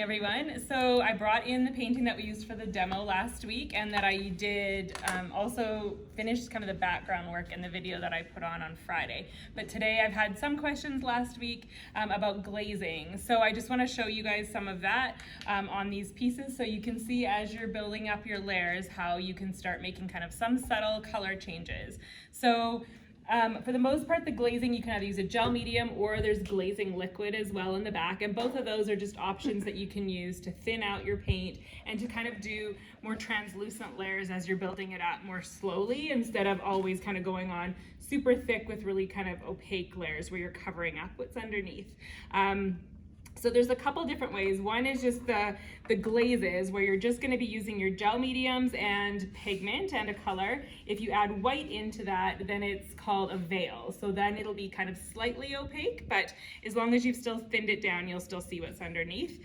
Everyone, so I brought in the painting that we used for the demo last week, and that I did also finished kind of the background work in the video that I put on Friday. But today I've had some questions last week about glazing, so I just want to show you guys some of that on these pieces, so you can see as you're building up your layers how you can start making kind of some subtle color changes. So for the most part, the glazing, you can either use a gel medium or there's glazing liquid as well in the back, and both of those are just options that you can use to thin out your paint and to kind of do more translucent layers as you're building it up more slowly, instead of always kind of going on super thick with really kind of opaque layers where you're covering up what's underneath. So there's a couple different ways. One is just the glazes, where you're just going to be using your gel mediums and pigment and a color. If you add white into that, then it's called a veil. So then it'll be kind of slightly opaque, but as long as you've still thinned it down, you'll still see what's underneath.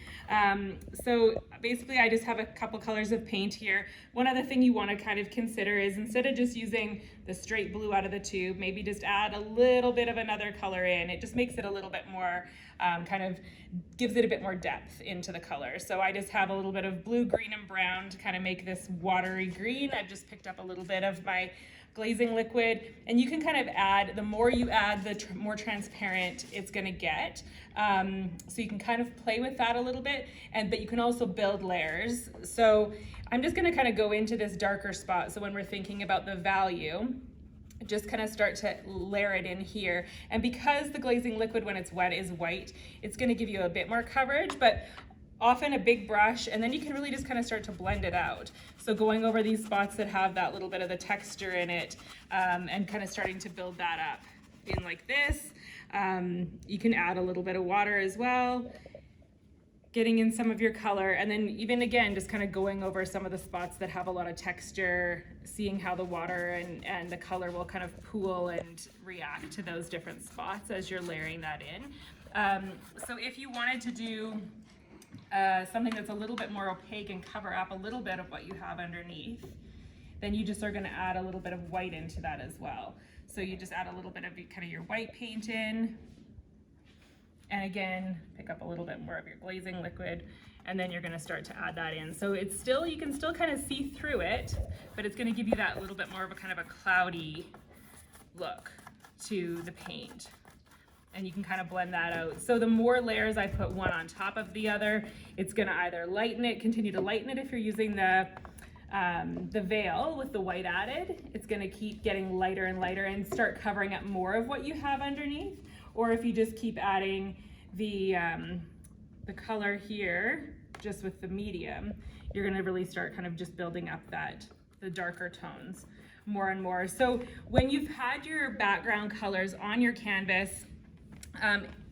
So basically I just have a couple colors of paint here. One other thing you want to kind of consider is, instead of just using the straight blue out of the tube, maybe just add a little bit of another color in. It just makes it a little bit more kind of gives it a bit more depth into the color. So I just have a little bit of blue, green, and brown to kind of make this watery green. I've just picked up a little bit of my glazing liquid, and you can kind of add, the more you add, the more transparent it's going to get. So you can kind of play with that a little bit, but you can also build layers. So I'm just going to kind of go into this darker spot. So when we're thinking about the value, just kind of start to layer it in here. And because the glazing liquid, when it's wet, is white, it's going to give you a bit more coverage, but often a big brush, and then you can really just kind of start to blend it out. So going over these spots that have that little bit of the texture in it, and kind of starting to build that up in like this. You can add a little bit of water as well, getting in some of your color, and then even again just kind of going over some of the spots that have a lot of texture, seeing how the water and the color will kind of pool and react to those different spots as you're layering that in. So if you wanted to do something that's a little bit more opaque and cover up a little bit of what you have underneath, then you just are going to add a little bit of white into that as well. So you just add a little bit of kind of your white paint in, and again pick up a little bit more of your glazing liquid, and then you're going to start to add that in. So it's still, you can still kind of see through it, but it's going to give you that little bit more of a kind of a cloudy look to the paint, and you can kind of blend that out. So the more layers I put one on top of the other, it's going to either lighten it, continue to lighten it if you're using the veil with the white added. It's going to keep getting lighter and lighter and start covering up more of what you have underneath. Or if you just keep adding the color here just with the medium, you're going to really start kind of just building up the darker tones more and more. So when you've had your background colors on your canvas,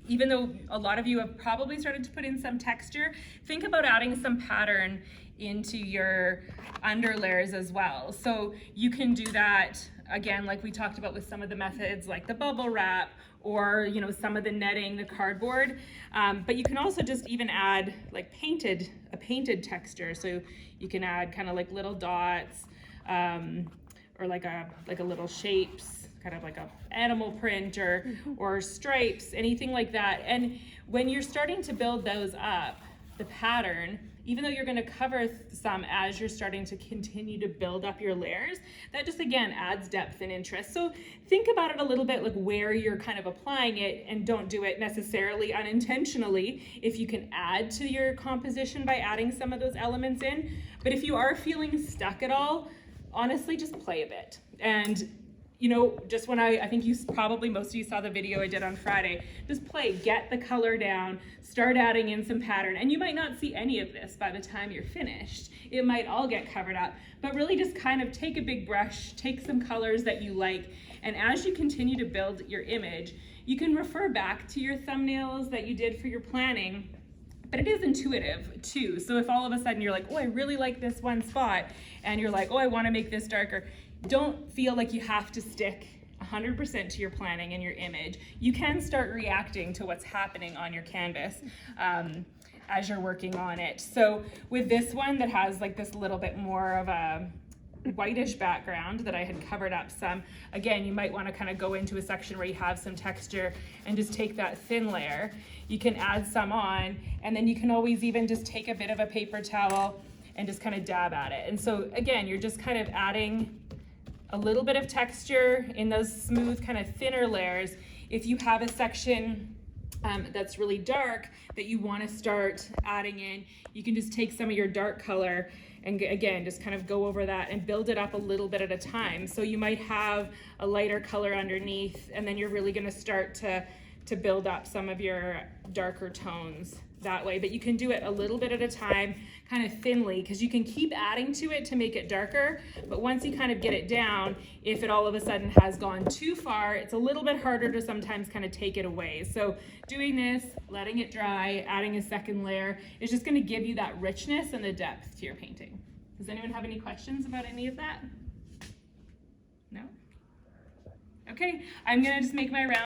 even though a lot of you have probably started to put in some texture, think about adding some pattern into your under layers as well. So you can do that again, like we talked about with some of the methods like the bubble wrap, or some of the netting, the cardboard, but you can also just even add like a painted texture. So you can add kind of like little dots, or like a little shapes, kind of like a animal print or stripes, anything like that. And when you're starting to build those up, the pattern, even though you're going to cover some as you're starting to continue to build up your layers, that just again adds depth and interest. So think about it a little bit like where you're kind of applying it, and don't do it necessarily unintentionally if you can add to your composition by adding some of those elements in. But if you are feeling stuck at all, honestly, just play a bit. And just when I think most of you saw the video I did on Friday, just play, get the color down, start adding in some pattern, and you might not see any of this by the time you're finished. It might all get covered up, but really just kind of take a big brush, take some colors that you like, and as you continue to build your image, you can refer back to your thumbnails that you did for your planning, but it is intuitive too. So if all of a sudden you're like, oh, I really like this one spot, and you're like, oh, I want to make this darker, don't feel like you have to stick 100% to your planning and your image. You can start reacting to what's happening on your canvas as you're working on it. So with this one that has like this little bit more of a whitish background that I had covered up some. Again, you might want to kind of go into a section where you have some texture and just take that thin layer. You can add some on, and then you can always even just take a bit of a paper towel and just kind of dab at it. And so again, you're just kind of adding a little bit of texture in those smooth kind of thinner layers. If you have a section that's really dark that you want to start adding in, you can just take some of your dark color and again, just kind of go over that and build it up a little bit at a time. So you might have a lighter color underneath, and then you're really going to start to build up some of your darker tones that way. But you can do it a little bit at a time, kind of thinly, because you can keep adding to it to make it darker. But once you kind of get it down, if it all of a sudden has gone too far, it's a little bit harder to sometimes kind of take it away. So doing this, letting it dry, adding a second layer is just going to give you that richness and the depth to your painting. Does anyone have any questions about any of that? No? Okay, I'm going to just make my round.